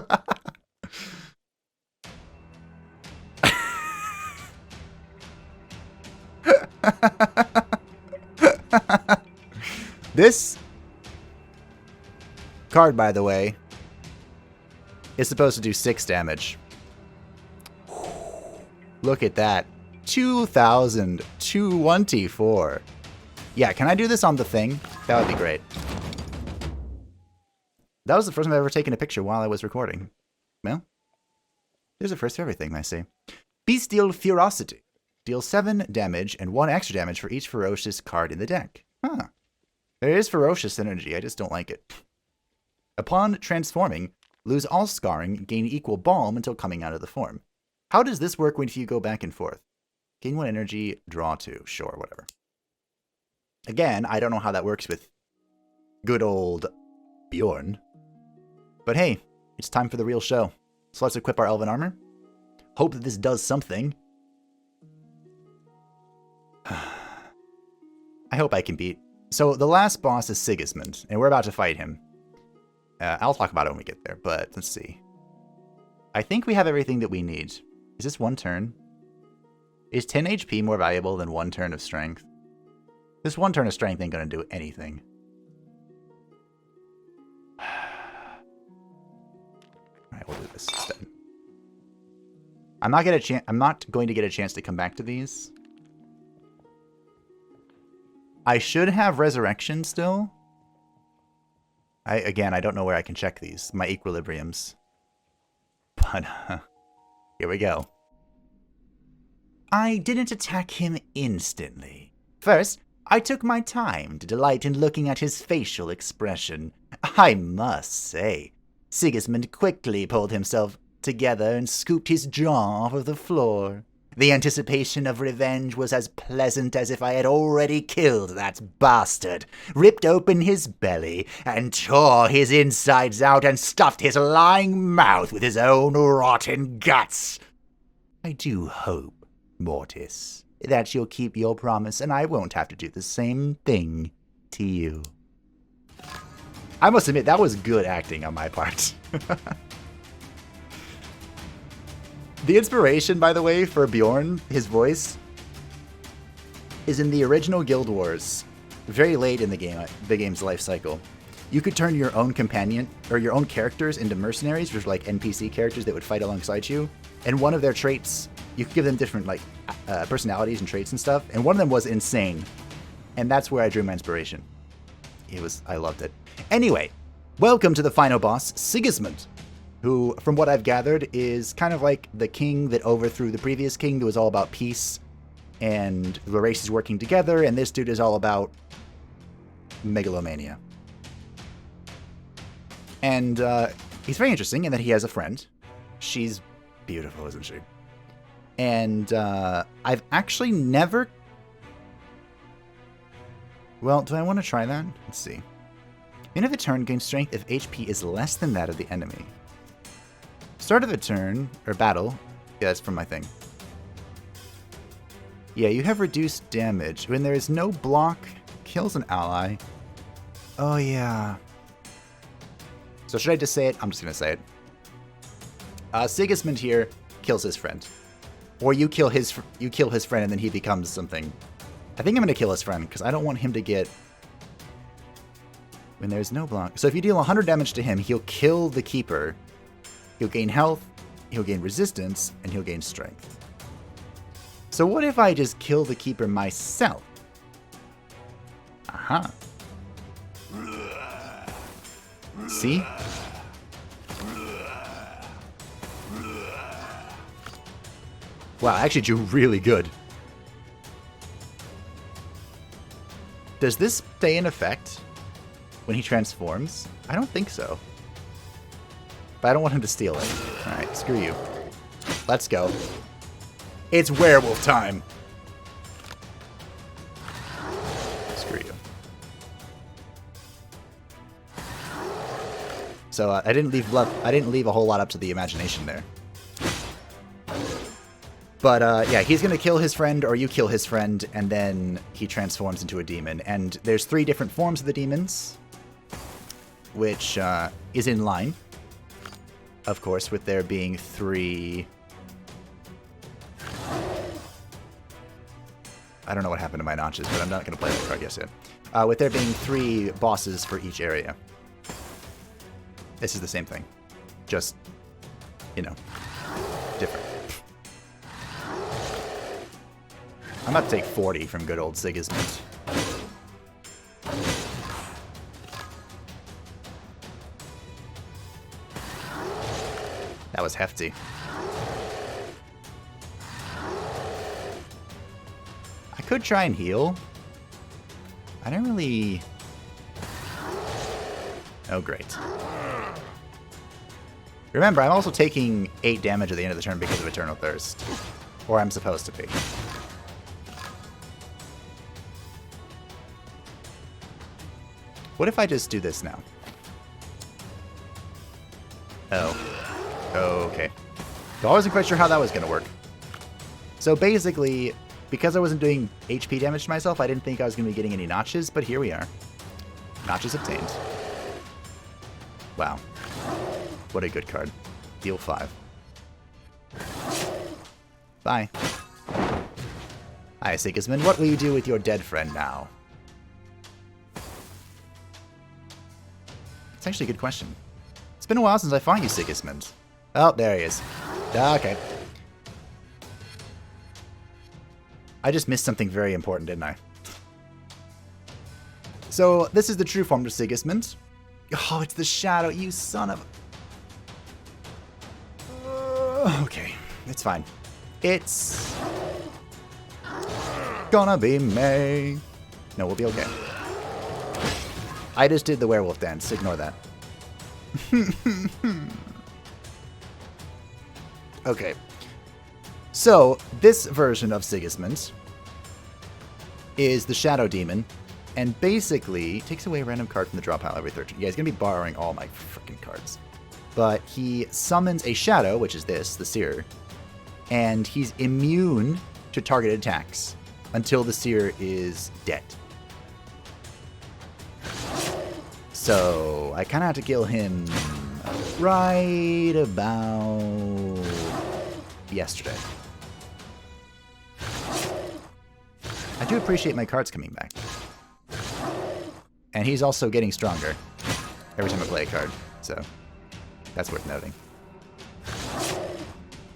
This card, by the way, is supposed to do 6 damage. Look at that. 2,224. Yeah, can I do this on the thing? That would be great. That was the first time I've ever taken a picture while I was recording. Well, there's a first for everything, I see. Bestial Ferocity. Deals 7 damage and 1 extra damage for each ferocious card in the deck. Huh. There is ferocious energy, I just don't like it. Upon transforming, lose all scarring, gain equal balm until coming out of the form. How does this work when you go back and forth? Gain 1 energy, draw 2. Sure, whatever. Again, I don't know how that works with good old Bjorn. But hey, it's time for the real show. So let's equip our elven armor. Hope that this does something. I hope I can beat. So the last boss is Sigismund, and we're about to fight him. I'll talk about it when we get there, but let's see. I think we have everything that we need. Is this 1 turn? Is 10 HP more valuable than 1 turn of strength? This 1 turn of strength ain't gonna do anything. Alright, we'll do this instead. I'm not going to get a chance to come back to these. I should have resurrection still. Again, I don't know where I can check these. My equilibriums. But, here we go. I didn't attack him instantly. First, I took my time to delight in looking at his facial expression. I must say, Sigismund quickly pulled himself together and scooped his jaw off of the floor. The anticipation of revenge was as pleasant as if I had already killed that bastard, ripped open his belly, and tore his insides out and stuffed his lying mouth with his own rotten guts. I do hope, Mortis, that you'll keep your promise and I won't have to do the same thing to you. I must admit, that was good acting on my part. The inspiration, by the way, for Bjorn, his voice, is in the original Guild Wars, very late in the game's life cycle. You could turn your own companion, or your own characters into mercenaries, which are like NPC characters that would fight alongside you. And one of their traits, you could give them different like personalities and traits and stuff, and one of them was insane. And that's where I drew my inspiration. I loved it. Anyway, welcome to the final boss, Sigismund, who, from what I've gathered, is kind of like the king that overthrew the previous king that was all about peace and the races working together, and this dude is all about megalomania. And he's very interesting in that he has a friend. She's beautiful, isn't she? And I've actually never... Well, do I want to try that? Let's see. End of a turn, gain strength if HP is less than that of the enemy. Start of a turn, or battle. Yeah, that's from my thing. Yeah, you have reduced damage. When there is no block, kills an ally. Oh, yeah. So should I just say it? I'm just going to say it. Sigismund here kills his friend. Or you kill his friend and then he becomes something. I think I'm going to kill his friend because I don't want him to get... When there's no block. So if you deal 100 damage to him, he'll kill the keeper. He'll gain health, he'll gain resistance, and he'll gain strength. So what if I just kill the Keeper myself? Aha. See? Wow, I actually do really good. Does this stay in effect when he transforms? I don't think so. But I don't want him to steal it. Alright, screw you. Let's go. It's werewolf time. Screw you. So I didn't leave a whole lot up to the imagination there. But yeah, he's gonna kill his friend, or you kill his friend, and then he transforms into a demon. And there's 3 different forms of the demons, which is in line, of course, with there being 3. I don't know what happened to my notches, but I'm not gonna play that card yet. With there being 3 bosses for each area. This is the same thing, just, you know, different. I'm about to take 40 from good old Sigismund. That was hefty. I could try and heal. I don't really... Oh, great. Remember, I'm also taking 8 damage at the end of the turn because of Eternal Thirst. Or I'm supposed to be. What if I just do this now? Oh. Okay. So I wasn't quite sure how that was going to work. So basically, because I wasn't doing HP damage to myself, I didn't think I was going to be getting any notches, but here we are. Notches obtained. Wow. What a good card. Deal 5. Bye. Hi, Sigismund. What will you do with your dead friend now? It's actually a good question. It's been a while since I fought you, Sigismund. Oh, there he is. Okay. I just missed something very important, didn't I? So, this is the true form of Sigismund. Oh, it's the shadow, you son of... Okay, it's fine. It's... gonna be May. No, we'll be okay. I just did the werewolf dance, ignore that. Okay. So, this version of Sigismund is the Shadow Demon, and basically takes away a random card from the draw pile every 3rd turn. Yeah, he's going to be borrowing all my freaking cards. But he summons a Shadow, which is this, the Seer, and he's immune to targeted attacks until the Seer is dead. So, I kind of have to kill him right about yesterday. I do appreciate my cards coming back. And he's also getting stronger every time I play a card, so that's worth noting.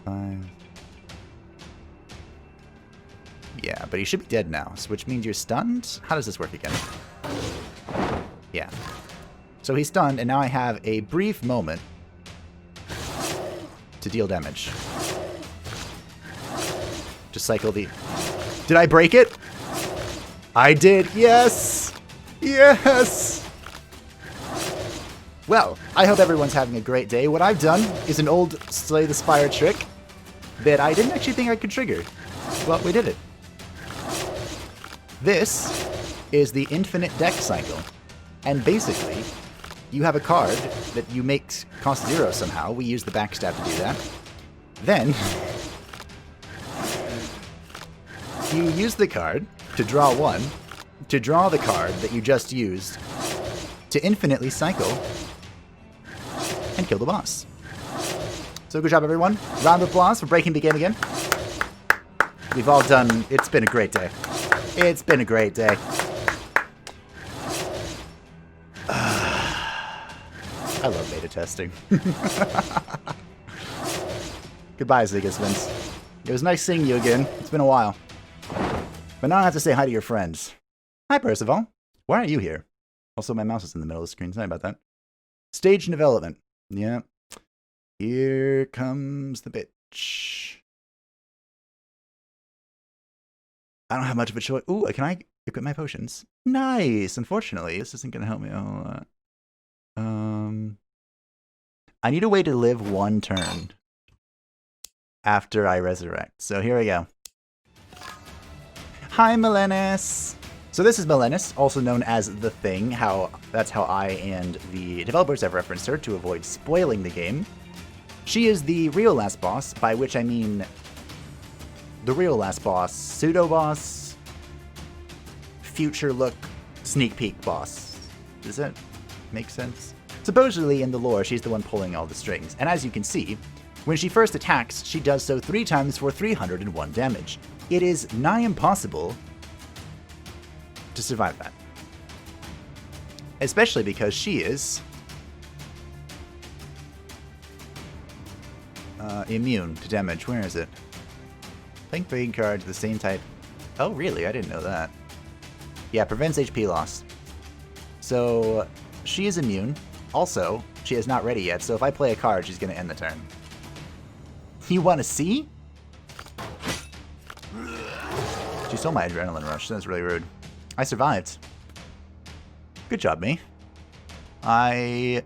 5. Yeah, but he should be dead now, so which means you're stunned? How does this work again? Yeah. So he's stunned, and now I have a brief moment to deal damage. Just cycle the... Did I break it? I did, yes! Yes! Well, I hope everyone's having a great day. What I've done is an old Slay the Spire trick that I didn't actually think I could trigger. Well, we did it. This is the infinite deck cycle. And basically, you have a card that you make cost 0 somehow. We use the backstab to do that. Then, you use the card to draw 1, to draw the card that you just used, to infinitely cycle, and kill the boss. So good job, everyone. Round of applause for Breaking Begin again. We've all done... It's been a great day. It's been a great day. I love beta testing. Goodbye, Sigismund. It was nice seeing you again. It's been a while. But now I have to say hi to your friends. Hi, Percival. Why are you here? Also, my mouse is in the middle of the screen. Sorry about that. Stage and development. Yeah. Here comes the bitch. I don't have much of a choice. Ooh, can I equip my potions? Nice. Unfortunately, this isn't going to help me a whole lot. I need a way to live one turn after I resurrect. So here we go. Hi, Melenis. So this is Melenis, also known as The Thing. That's how I and the developers have referenced her to avoid spoiling the game. She is the real last boss, by which I mean the real last boss, pseudo-boss, future look, sneak peek boss. Does that make sense? Supposedly, in the lore, she's the one pulling all the strings, and as you can see, when she first attacks, she does so 3 times for 301 damage. It is nigh impossible to survive that. Especially because she is immune to damage. Where is it? Playing trading cards the same type. Oh, really? I didn't know that. Yeah, prevents HP loss. So, she is immune. Also, she is not ready yet, so if I play a card, she's going to end the turn. You want to see? She stole my adrenaline rush. That's really rude. I survived. Good job, me. So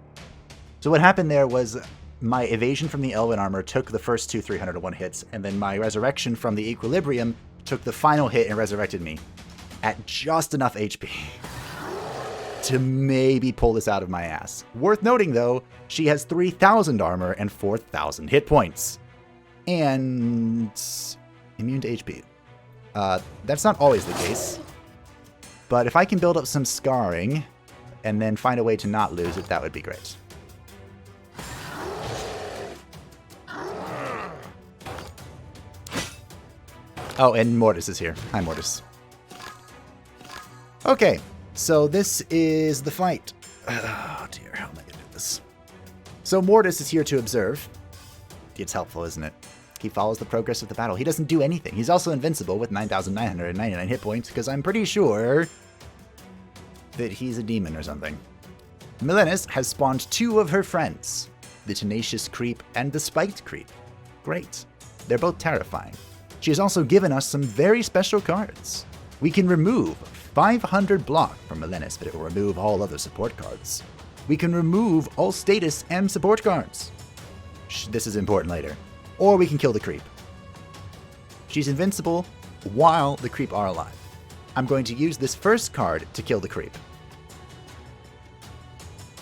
what happened there was my evasion from the Elven Armor took the first 2 301 hits, and then my resurrection from the Equilibrium took the final hit and resurrected me at just enough HP to maybe pull this out of my ass. Worth noting, though, she has 3,000 armor and 4,000 hit points. And immune to HP. That's not always the case. But if I can build up some scarring and then find a way to not lose it, that would be great. Oh, and Mortis is here. Hi, Mortis. Okay, so this is the fight. Oh dear, how am I going to do this? So Mortis is here to observe. It's helpful, isn't it? He follows the progress of the battle. He doesn't do anything. He's also invincible with 9,999 hit points, because I'm pretty sure that he's a demon or something. Melenis has spawned 2 of her friends, the Tenacious Creep and the Spiked Creep. Great. They're both terrifying. She has also given us some very special cards. We can remove 500 block from Melenis, but it will remove all other support cards. We can remove all status and support cards. This is important later. Or we can kill the creep. She's invincible while the creep are alive. I'm going to use this first card to kill the creep.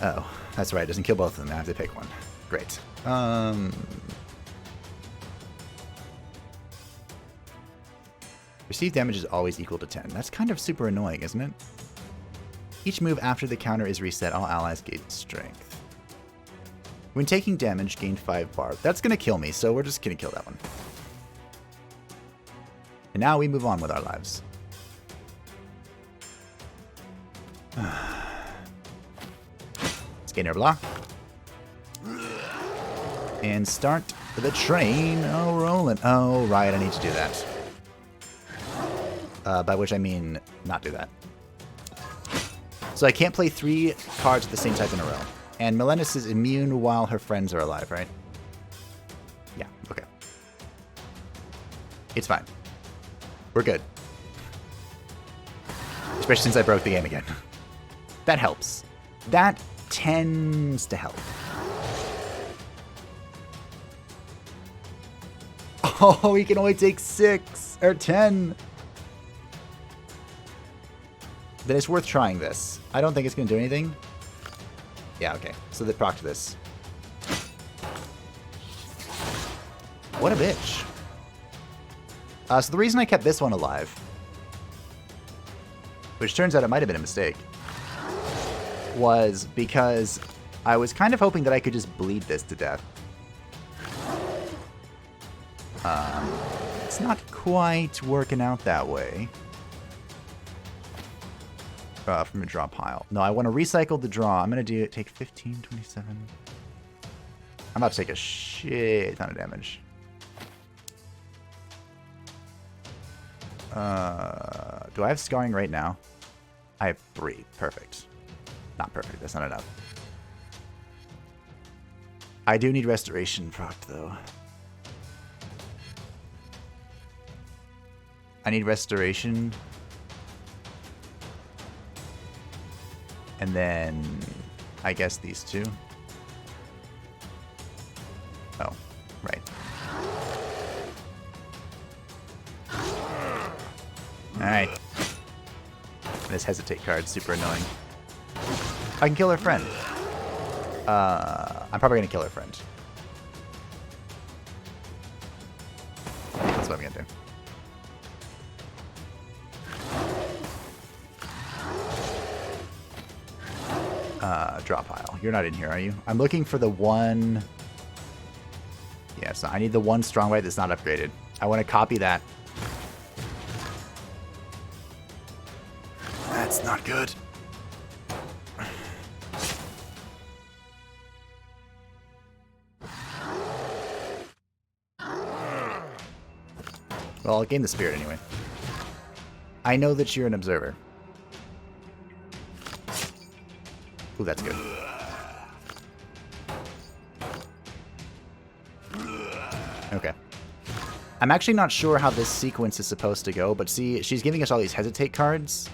Oh, that's right, it doesn't kill both of them. I have to pick one. Great. Received damage is always equal to 10. That's kind of super annoying, isn't it? Each move after the counter is reset, all allies gain strength. When taking damage, gain 5 bar. That's going to kill me, so we're just going to kill that one. And now we move on with our lives. Scanner block. And start the train rolling. Oh, right, I need to do that. By which I mean not do that. So I can't play 3 cards of the same type in a row. And Melenis is immune while her friends are alive, right? Yeah, okay. It's fine. We're good. Especially since I broke the game again. That helps. That tends to help. Oh, he can only take 6 or 10. Then it's worth trying this. I don't think it's going to do anything. Yeah, okay. So they proc to this. What a bitch. So the reason I kept this one alive, which turns out it might have been a mistake, was because I was kind of hoping that I could just bleed this to death. It's not quite working out that way. From a draw pile. No, I want to recycle the draw. I'm going to take 15, 27. I'm about to take a shit ton of damage. Do I have scarring right now? I have 3. Perfect. Not perfect. That's not enough. I do need restoration proc, though. I need restoration. And then, I guess these 2. Oh, right. Alright. This hesitate card's super annoying. I can kill her friend. I'm probably gonna kill her friend. Yeah, that's what I'm gonna do. Draw pile. You're not in here, are you? I'm looking for the one... Yeah, it's not. I need the one strong white that's not upgraded. I want to copy that. That's not good. Well, I'll gain the spirit anyway. I know that you're an observer. Ooh, that's good. Okay. I'm actually not sure how this sequence is supposed to go, but see, she's giving us all these hesitate cards.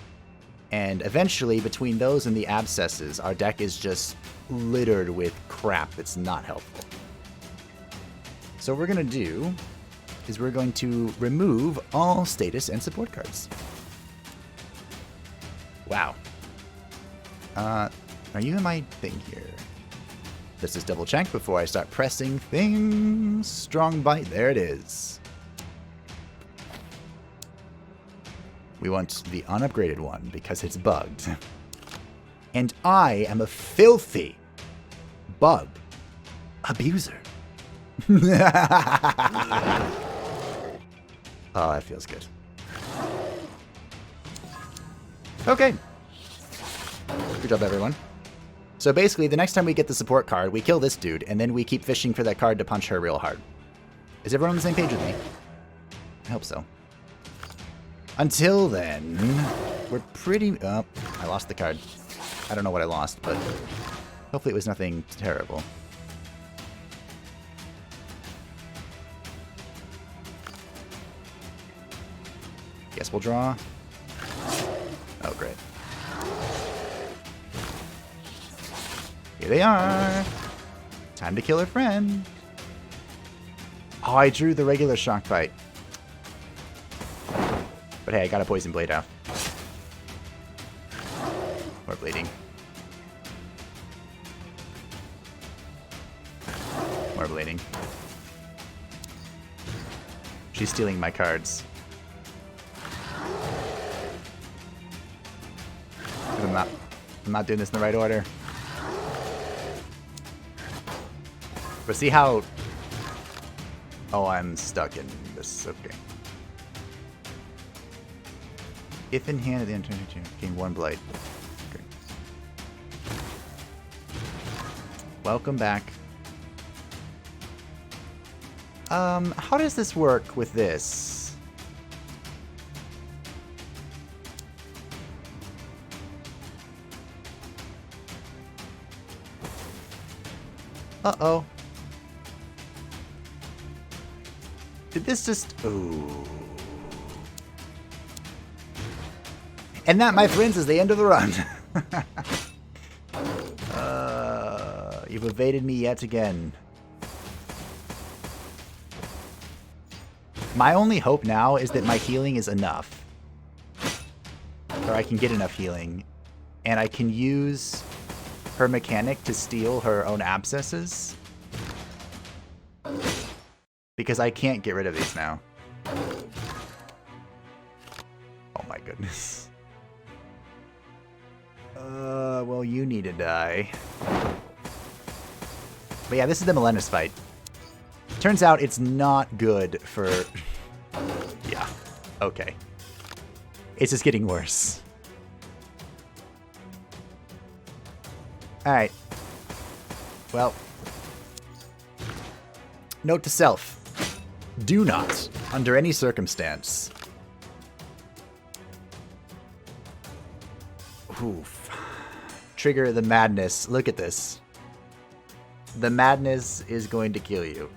And eventually, between those and the abscesses, our deck is just littered with crap that's not helpful. So what we're going to do is we're going to remove all status and support cards. Wow. Are you in my thing here? Let's just double check before I start pressing things. Strong bite. There it is. We want the unupgraded one because it's bugged. And I am a filthy bug abuser. Oh, that feels good. Okay. Good job, everyone. So basically, the next time we get the support card, we kill this dude, and then we keep fishing for that card to punch her real hard. Is everyone on the same page with me? I hope so. Until then, we're pretty... Oh, I lost the card. I don't know what I lost, but hopefully it was nothing terrible. Guess we'll draw. Oh, great. Here they are. Time to kill her friend. Oh, I drew the regular shock bite. But hey, I got a poison blade out. More bleeding. More bleeding. She's stealing my cards. I'm not doing this in the right order. But see how... Oh, I'm stuck in this. Okay. If in hand at the end, gain 1 blight. Okay. Welcome back. How does this work with this? Uh-oh. Did this just... Ooh. And that, my friends, is the end of the run. You've evaded me yet again. My only hope now is that my healing is enough. Or I can get enough healing. And I can use her mechanic to steal her own abscesses. Because I can't get rid of these now. Oh my goodness. Well, you need to die. But yeah, this is the Melenis fight. Turns out it's not good for... Yeah. Okay. It's just getting worse. Alright. Well. Note to self. Do not, under any circumstance, Oof. Trigger the madness. Look at this. The madness is going to kill you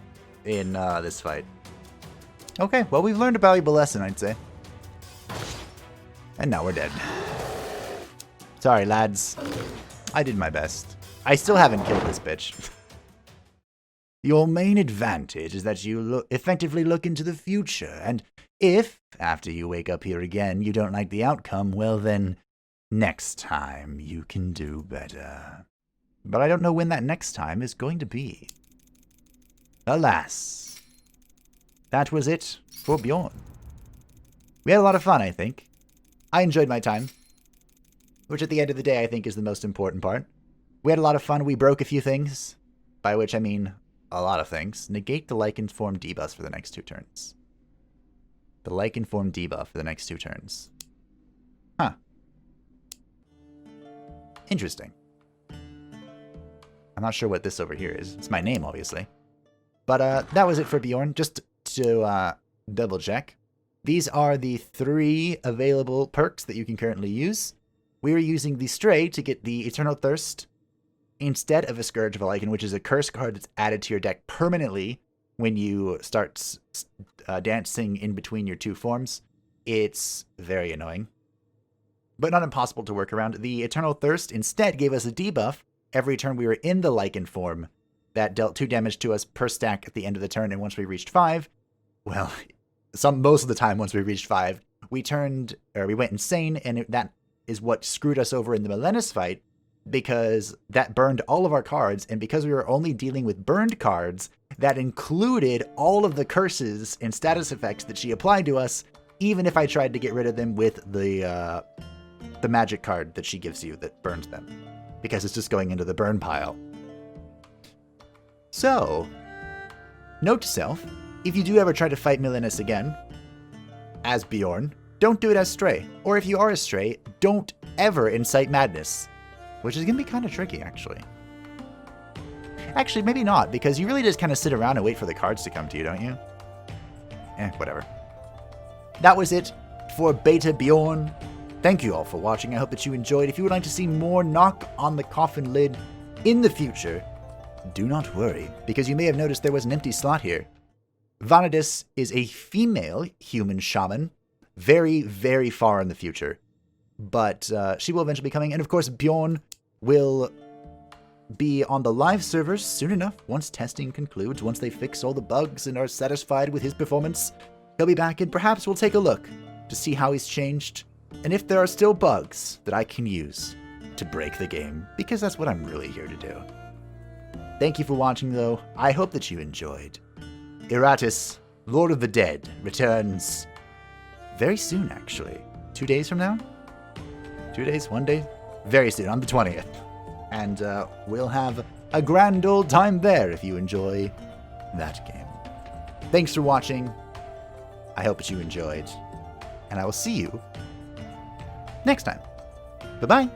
in this fight. Okay, well, we've learned a valuable lesson, I'd say. And now we're dead. Sorry, lads. I did my best. I still haven't killed this bitch. Your main advantage is that you effectively look into the future, and if, after you wake up here again, you don't like the outcome, well then, next time you can do better. But I don't know when that next time is going to be. Alas. That was it for Bjorn. We had a lot of fun, I think. I enjoyed my time, which at the end of the day I think is the most important part. We had a lot of fun. We broke a few things, by which I mean a lot of things. Negate the lichen form debuff for the next 2 turns. The lichen form debuff for the next 2 turns. Huh. Interesting. I'm not sure what this over here is. It's my name, obviously. But that was it for Bjorn. Just to double check. These are the 3 available perks that you can currently use. We are using the Stray to get the Eternal Thirst instead of a Scourge of a Lichen, which is a curse card that's added to your deck permanently when you start dancing in between your 2 forms. It's very annoying, but not impossible to work around. The Eternal Thirst instead gave us a debuff every turn we were in the Lichen form that dealt 2 damage to us per stack at the end of the turn, and once we reached 5, well, most of the time once we reached 5, we went insane, and that is what screwed us over in the Melenis fight, because that burned all of our cards, and because we were only dealing with burned cards, that included all of the curses and status effects that she applied to us, even if I tried to get rid of them with the magic card that she gives you that burns them, because it's just going into the burn pile. So, note to self, if you do ever try to fight Melenis again, as Bjorn, don't do it as Stray. Or if you are a Stray, don't ever incite madness. Which is going to be kind of tricky, actually. Actually, maybe not, because you really just kind of sit around and wait for the cards to come to you, don't you? Whatever. That was it for Beta Bjorn. Thank you all for watching. I hope that you enjoyed. If you would like to see more Knock on the Coffin Lid in the future, do not worry, because you may have noticed there was an empty slot here. Vanadis is a female human shaman, very, very far in the future. But she will eventually be coming. And of course, Bjorn will be on the live servers soon enough, once testing concludes, once they fix all the bugs and are satisfied with his performance. He'll be back, and perhaps we'll take a look to see how he's changed, and if there are still bugs that I can use to break the game, because that's what I'm really here to do. Thank you for watching, though. I hope that you enjoyed. Iratus, Lord of the Dead, returns very soon, actually. 2 days from now? 2 days? 1 day? Very soon, on the 20th. And we'll have a grand old time there if you enjoy that game. Thanks for watching. I hope that you enjoyed. And I will see you next time. Bye-bye.